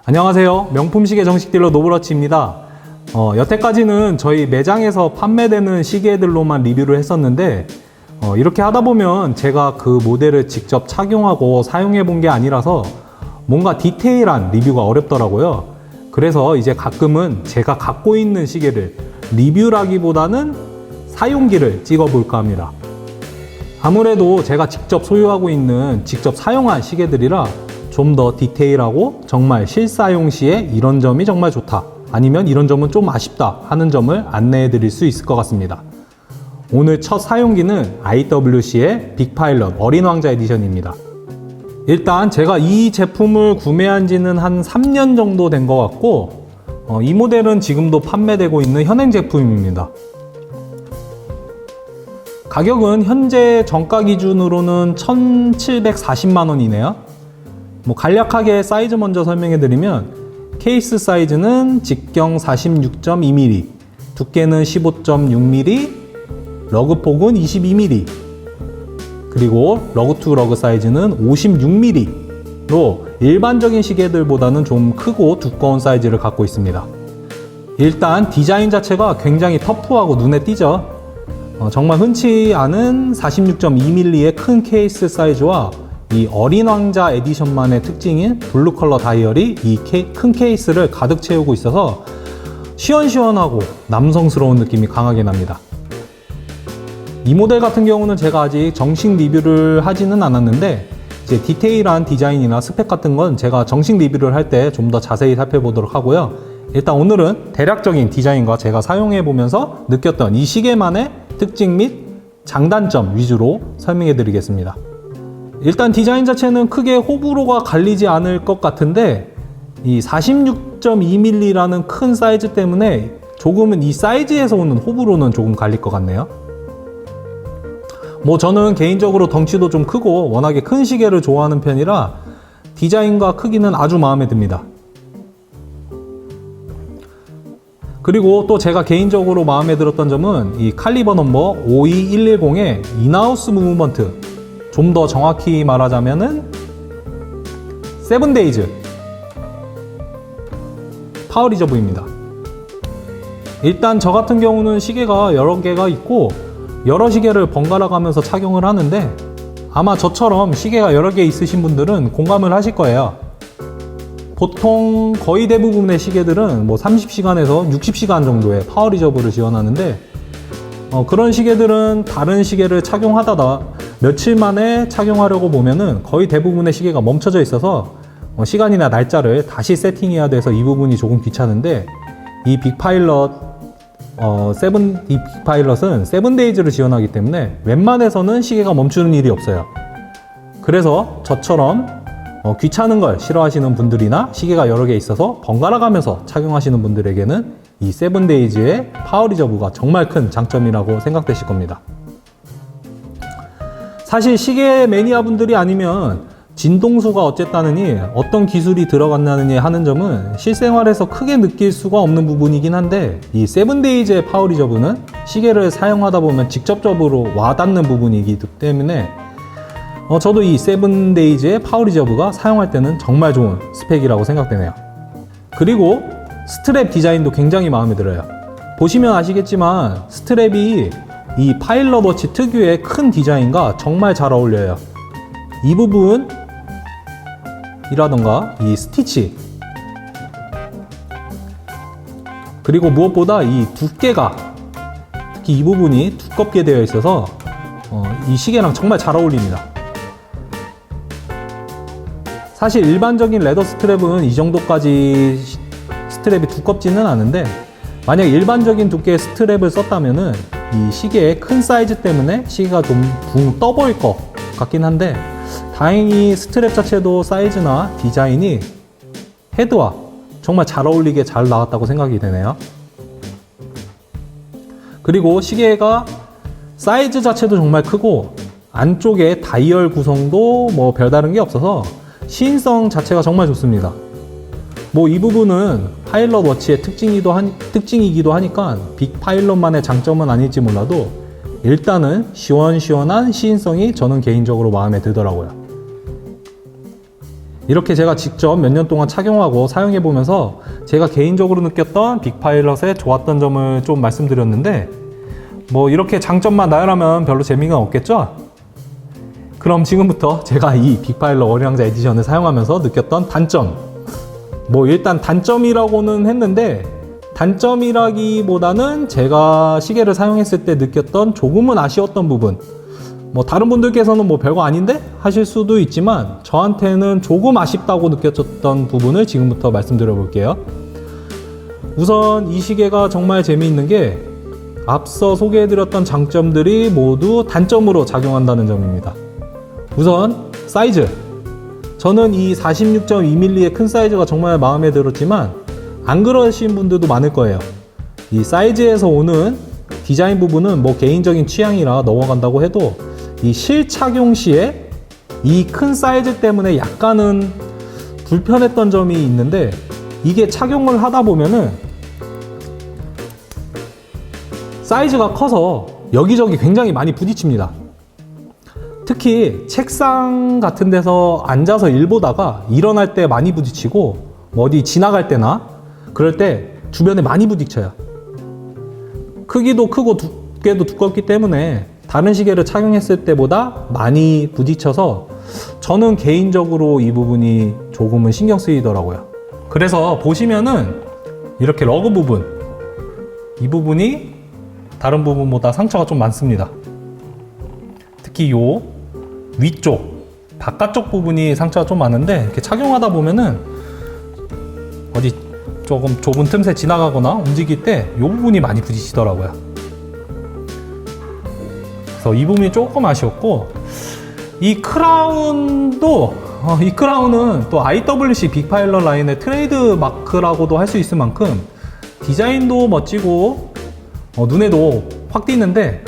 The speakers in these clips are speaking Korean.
안녕하세요. 명품 시계 정식 딜러 노브러치입니다. 여태까지는 저희 매장에서 판매되는 시계들로만 리뷰를 했었는데 이렇게 하다 보면 제가 그 모델을 직접 착용하고 사용해 본 게 아니라서 뭔가 디테일한 리뷰가 어렵더라고요. 그래서 이제 가끔은 제가 갖고 있는 시계를 리뷰라기보다는 사용기를 찍어 볼까 합니다. 아무래도 제가 직접 소유하고 있는 직접 사용한 시계들이라 좀 더 디테일하고 정말 실사용 시에 이런 점이 정말 좋다, 아니면 이런 점은 좀 아쉽다 하는 점을 안내해 드릴 수 있을 것 같습니다. 오늘 첫 사용기는 IWC의 빅파일럿 어린 왕자 에디션입니다. 일단 제가 이 제품을 구매한 지는 한 3년 정도 된 것 같고 이 모델은 지금도 판매되고 있는 현행 제품입니다. 가격은 현재 정가 기준으로는 1,740만원이네요. 간략하게 사이즈 먼저 설명해 드리면 케이스 사이즈는 직경 46.2mm, 두께는 15.6mm, 러그 폭은 22mm, 그리고 러그 투 러그 사이즈는 56mm로 일반적인 시계들보다는 좀 크고 두꺼운 사이즈를 갖고 있습니다. 일단 디자인 자체가 굉장히 터프하고 눈에 띄죠. 정말 흔치 않은 46.2mm의 큰 케이스 사이즈와 이 어린 왕자 에디션만의 특징인 블루 컬러 다이얼이 이 큰 케이스를 가득 채우고 있어서 시원시원하고 남성스러운 느낌이 강하게 납니다. 이 모델 같은 경우는 제가 아직 정식 리뷰를 하지는 않았는데 이제 디테일한 디자인이나 스펙 같은 건 제가 정식 리뷰를 할 때 좀 더 자세히 살펴보도록 하고요. 일단 오늘은 대략적인 디자인과 제가 사용해 보면서 느꼈던 이 시계만의 특징 및 장단점 위주로 설명해 드리겠습니다. 일단 디자인 자체는 크게 호불호가 갈리지 않을 것 같은데 이 46.2mm라는 큰 사이즈 때문에 조금은 이 사이즈에서 오는 호불호는 조금 갈릴 것 같네요. 저는 개인적으로 덩치도 좀 크고 워낙에 큰 시계를 좋아하는 편이라 디자인과 크기는 아주 마음에 듭니다. 그리고 또 제가 개인적으로 마음에 들었던 점은 이 칼리버 넘버 52110의 인하우스 무브먼트, 좀 더 정확히 말하자면은 세븐데이즈 파워 리저브입니다. 일단 저 같은 경우는 시계가 여러 개가 있고 여러 시계를 번갈아 가면서 착용을 하는데 아마 저처럼 시계가 여러 개 있으신 분들은 공감을 하실 거예요. 보통 거의 대부분의 시계들은 30시간에서 60시간 정도의 파워 리저브를 지원하는데 그런 시계들은 다른 시계를 착용하다가 며칠 만에 착용하려고 보면은 거의 대부분의 시계가 멈춰져 있어서 시간이나 날짜를 다시 세팅해야 돼서 이 부분이 조금 귀찮은데 이 빅파일럿은 세븐데이즈를 지원하기 때문에 웬만해서는 시계가 멈추는 일이 없어요. 그래서 저처럼 귀찮은 걸 싫어하시는 분들이나 시계가 여러 개 있어서 번갈아 가면서 착용하시는 분들에게는 이 세븐데이즈의 파워 리저브가 정말 큰 장점이라고 생각되실 겁니다. 사실 시계 매니아 분들이 아니면 진동수가 어쨌다느니 어떤 기술이 들어갔나느니 하는 점은 실생활에서 크게 느낄 수가 없는 부분이긴 한데 이 세븐데이즈의 파워 리저브는 시계를 사용하다 보면 직접적으로 와닿는 부분이기 때문에 저도 이 세븐데이즈의 파워 리저브가 사용할 때는 정말 좋은 스펙이라고 생각되네요. 그리고 스트랩 디자인도 굉장히 마음에 들어요. 보시면 아시겠지만 스트랩이 이 파일럿 워치 특유의 큰 디자인과 정말 잘 어울려요. 이 부분이라던가 이 스티치, 그리고 무엇보다 이 두께가, 특히 이 부분이 두껍게 되어 있어서 이 시계랑 정말 잘 어울립니다. 사실 일반적인 레더 스트랩은 이 정도까지 스트랩이 두껍지는 않은데 만약 일반적인 두께의 스트랩을 썼다면은 이 시계의 큰 사이즈 때문에 시계가 좀 붕 떠 보일 것 같긴 한데 다행히 스트랩 자체도 사이즈나 디자인이 헤드와 정말 잘 어울리게 잘 나왔다고 생각이 되네요. 그리고 시계가 사이즈 자체도 정말 크고 안쪽에 다이얼 구성도 별다른 게 없어서 시인성 자체가 정말 좋습니다. 이 부분은 파일럿 워치의 특징이기도 하니까 빅파일럿만의 장점은 아닐지 몰라도 일단은 시원시원한 시인성이 저는 개인적으로 마음에 들더라고요. 이렇게 제가 직접 몇 년 동안 착용하고 사용해 보면서 제가 개인적으로 느꼈던 빅파일럿의 좋았던 점을 좀 말씀드렸는데, 뭐 이렇게 장점만 나열하면 별로 재미가 없겠죠? 그럼 지금부터 제가 이 빅파일럿 어린왕자 에디션을 사용하면서 느꼈던 단점, 뭐 일단 단점이라고는 했는데, 단점이라기보다는 제가 시계를 사용했을 때 느꼈던 조금은 아쉬웠던 부분, 뭐 다른 분들께서는 뭐 별거 아닌데 하실 수도 있지만 저한테는 조금 아쉽다고 느껴졌던 부분을 지금부터 말씀드려 볼게요. 우선 이 시계가 정말 재미있는 게 앞서 소개해드렸던 장점들이 모두 단점으로 작용한다는 점입니다. 우선 사이즈, 저는 이 46.2mm의 큰 사이즈가 정말 마음에 들었지만 안 그러신 분들도 많을 거예요. 이 사이즈에서 오는 디자인 부분은 뭐 개인적인 취향이라 넘어간다고 해도 이 실착용 시에 이 큰 사이즈 때문에 약간은 불편했던 점이 있는데, 이게 착용을 하다 보면은 사이즈가 커서 여기저기 굉장히 많이 부딪힙니다. 특히 책상 같은 데서 앉아서 일 보다가 일어날 때 많이 부딪히고, 뭐 어디 지나갈 때나 그럴 때 주변에 많이 부딪혀요. 크기도 크고 두께도 두껍기 때문에 다른 시계를 착용했을 때보다 많이 부딪혀서 저는 개인적으로 이 부분이 조금은 신경 쓰이더라고요. 그래서 보시면은 이렇게 러그 부분, 이 부분이 다른 부분보다 상처가 좀 많습니다. 특히 요 위쪽, 바깥쪽 부분이 상처가 좀 많은데, 이렇게 착용하다 보면은 어디 조금 좁은 틈새 지나가거나 움직일 때 이 부분이 많이 부딪히더라고요. 그래서 이 부분이 조금 아쉬웠고, 이 크라운도 이 크라운은 또 IWC 빅파일럿 라인의 트레이드 마크라고도 할 수 있을 만큼 디자인도 멋지고 눈에도 확 띄는데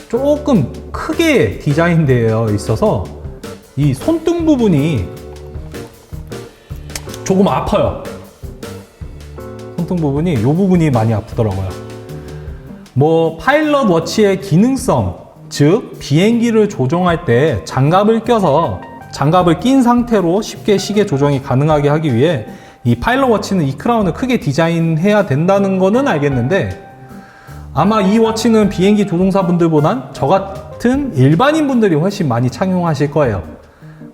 조금 크게 디자인되어 있어서 이 손등 부분이 조금 아파요. 손등 부분이, 이 부분이 많이 아프더라고요. 뭐 파일럿 워치의 기능성, 즉 비행기를 조종할 때 장갑을 껴서 장갑을 낀 상태로 쉽게 시계 조정이 가능하게 하기 위해 이 파일럿 워치는 이 크라운을 크게 디자인해야 된다는 거는 알겠는데, 아마 이 워치는 비행기 조종사분들보단 저 같은 일반인 분들이 훨씬 많이 착용하실 거예요.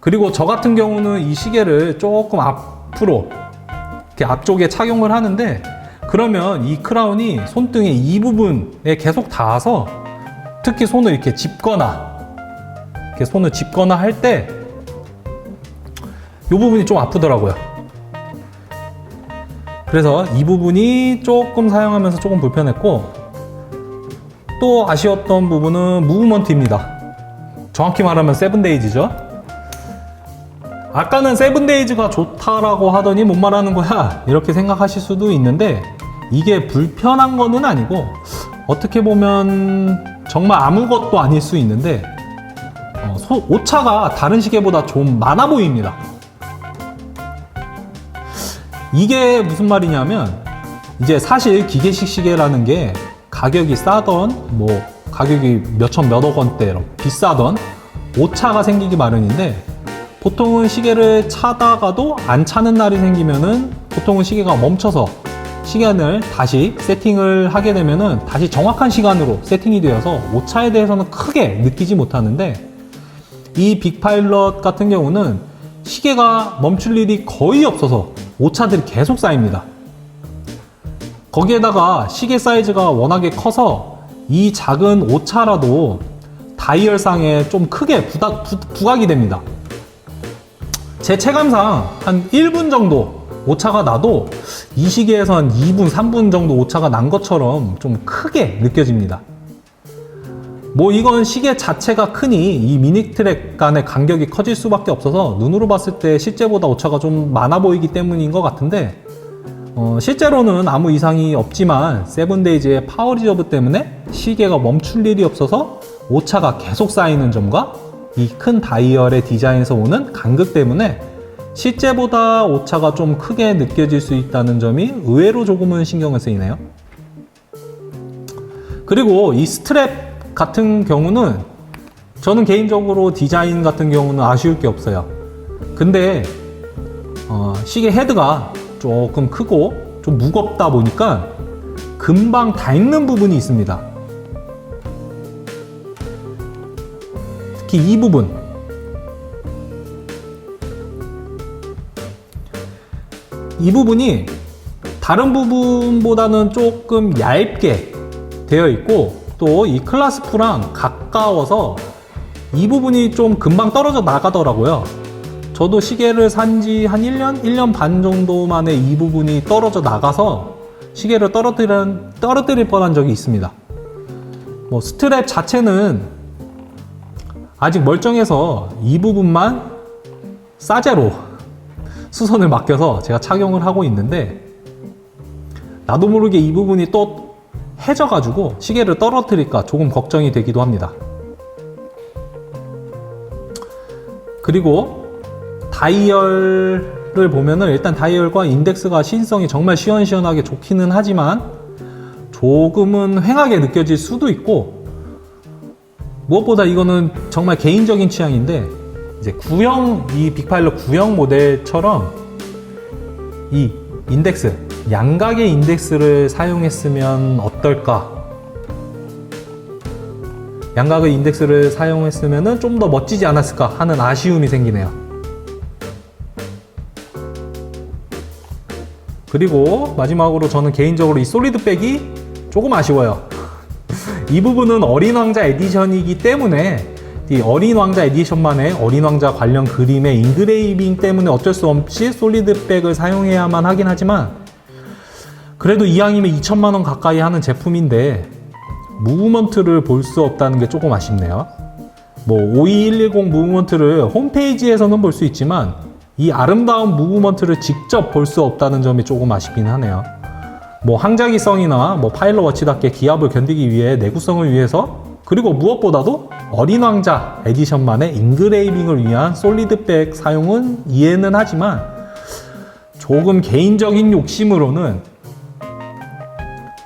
그리고 저 같은 경우는 이 시계를 조금 앞으로 이렇게 앞쪽에 착용을 하는데, 그러면 이 크라운이 손등의 이 부분에 계속 닿아서 특히 손을 이렇게 짚거나 할 때 이 부분이 좀 아프더라고요. 그래서 이 부분이 조금 사용하면서 조금 불편했고, 또 아쉬웠던 부분은 무브먼트입니다. 정확히 말하면 세븐데이즈죠. 아까는 세븐데이즈가 좋다라고 하더니 뭔 말하는 거야 이렇게 생각하실 수도 있는데, 이게 불편한 거는 아니고 어떻게 보면 정말 아무것도 아닐 수 있는데 오차가 다른 시계보다 좀 많아 보입니다. 이게 무슨 말이냐면, 이제 사실 기계식 시계라는 게 가격이 싸던, 뭐 가격이 몇천 몇억 원대 비싸던 오차가 생기기 마련인데, 보통은 시계를 차다가도 안 차는 날이 생기면은 보통은 시계가 멈춰서 시간을 다시 세팅을 하게 되면은 다시 정확한 시간으로 세팅이 되어서 오차에 대해서는 크게 느끼지 못하는데, 이 빅파일럿 같은 경우는 시계가 멈출 일이 거의 없어서 오차들이 계속 쌓입니다. 거기에다가 시계 사이즈가 워낙에 커서 이 작은 오차라도 다이얼상에 좀 크게 부각이 됩니다. 제 체감상 한 1분 정도 오차가 나도 이 시계에선 2분, 3분 정도 오차가 난 것처럼 좀 크게 느껴집니다. 뭐 이건 시계 자체가 크니 이 미니트랙 간의 간격이 커질 수밖에 없어서 눈으로 봤을 때 실제보다 오차가 좀 많아 보이기 때문인 것 같은데, 실제로는 아무 이상이 없지만 세븐데이즈의 파워 리저브 때문에 시계가 멈출 일이 없어서 오차가 계속 쌓이는 점과 이 큰 다이얼의 디자인에서 오는 간극 때문에 실제보다 오차가 좀 크게 느껴질 수 있다는 점이 의외로 조금은 신경을 쓰이네요. 그리고 이 스트랩 같은 경우는 저는 개인적으로 디자인 같은 경우는 아쉬울 게 없어요. 근데 시계 헤드가 조금 크고 좀 무겁다 보니까 금방 닳는 부분이 있습니다. 특히 이 부분, 이 부분이 다른 부분보다는 조금 얇게 되어 있고 또 이 클라스프랑 가까워서 이 부분이 좀 금방 떨어져 나가더라고요. 저도 시계를 산지 한 1년 반 정도 만에 이 부분이 떨어져 나가서 시계를 떨어뜨릴 뻔한 적이 있습니다. 뭐 스트랩 자체는 아직 멀쩡해서 이 부분만 싸제로 수선을 맡겨서 제가 착용을 하고 있는데, 나도 모르게 이 부분이 또 해져가지고 시계를 떨어뜨릴까 조금 걱정이 되기도 합니다. 그리고 다이얼을 보면은 일단 다이얼과 인덱스가 시인성이 정말 시원시원하게 좋기는 하지만 조금은 휑하게 느껴질 수도 있고, 무엇보다 이거는 정말 개인적인 취향인데, 이제 이 빅파일럿 구형 모델처럼 이 인덱스, 양각의 인덱스를 사용했으면 어떨까? 양각의 인덱스를 사용했으면 좀 더 멋지지 않았을까 하는 아쉬움이 생기네요. 그리고 마지막으로 저는 개인적으로 이 솔리드백이 조금 아쉬워요. 이 부분은 어린 왕자 에디션이기 때문에 이 어린 왕자 에디션만의 어린 왕자 관련 그림의 인그레이빙 때문에 어쩔 수 없이 솔리드백을 사용해야만 하긴 하지만, 그래도 이왕이면 2천만 원 가까이 하는 제품인데 무브먼트를 볼 수 없다는 게 조금 아쉽네요. 뭐 52110 무브먼트를 홈페이지에서는 볼 수 있지만 이 아름다운 무브먼트를 직접 볼 수 없다는 점이 조금 아쉽긴 하네요. 뭐 항자기성이나 뭐 파일럿 워치답게 기압을 견디기 위해 내구성을 위해서, 그리고 무엇보다도 어린 왕자 에디션만의 인그레이빙을 위한 솔리드백 사용은 이해는 하지만 조금 개인적인 욕심으로는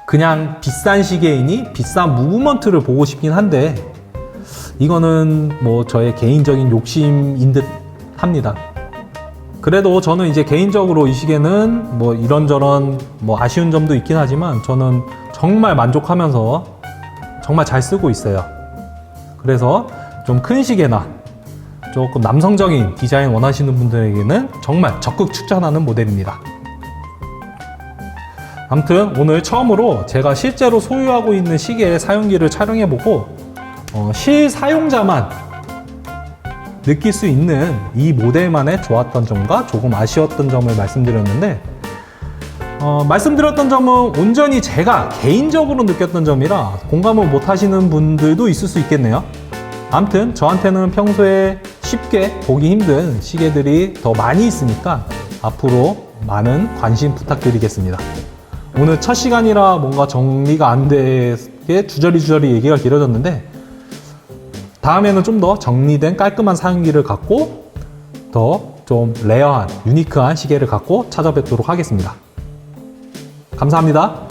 그냥 비싼 시계이니 비싼 무브먼트를 보고 싶긴 한데, 이거는 뭐 저의 개인적인 욕심인 듯 합니다. 그래도 저는 이제 개인적으로 이 시계는 뭐 이런저런 뭐 아쉬운 점도 있긴 하지만 저는 정말 만족하면서 정말 잘 쓰고 있어요. 그래서 좀 큰 시계나 조금 남성적인 디자인 원하시는 분들에게는 정말 적극 추천하는 모델입니다. 아무튼 오늘 처음으로 제가 실제로 소유하고 있는 시계의 사용기를 촬영해보고 실사용자만 느낄 수 있는 이 모델만의 좋았던 점과 조금 아쉬웠던 점을 말씀드렸는데, 말씀드렸던 점은 온전히 제가 개인적으로 느꼈던 점이라 공감을 못 하시는 분들도 있을 수 있겠네요. 아무튼 저한테는 평소에 쉽게 보기 힘든 시계들이 더 많이 있으니까 앞으로 많은 관심 부탁드리겠습니다. 오늘 첫 시간이라 뭔가 정리가 안 되게 주저리 얘기가 길어졌는데, 다음에는 좀 더 정리된 깔끔한 사용기를 갖고 더 좀 레어한 유니크한 시계를 갖고 찾아뵙도록 하겠습니다. 감사합니다.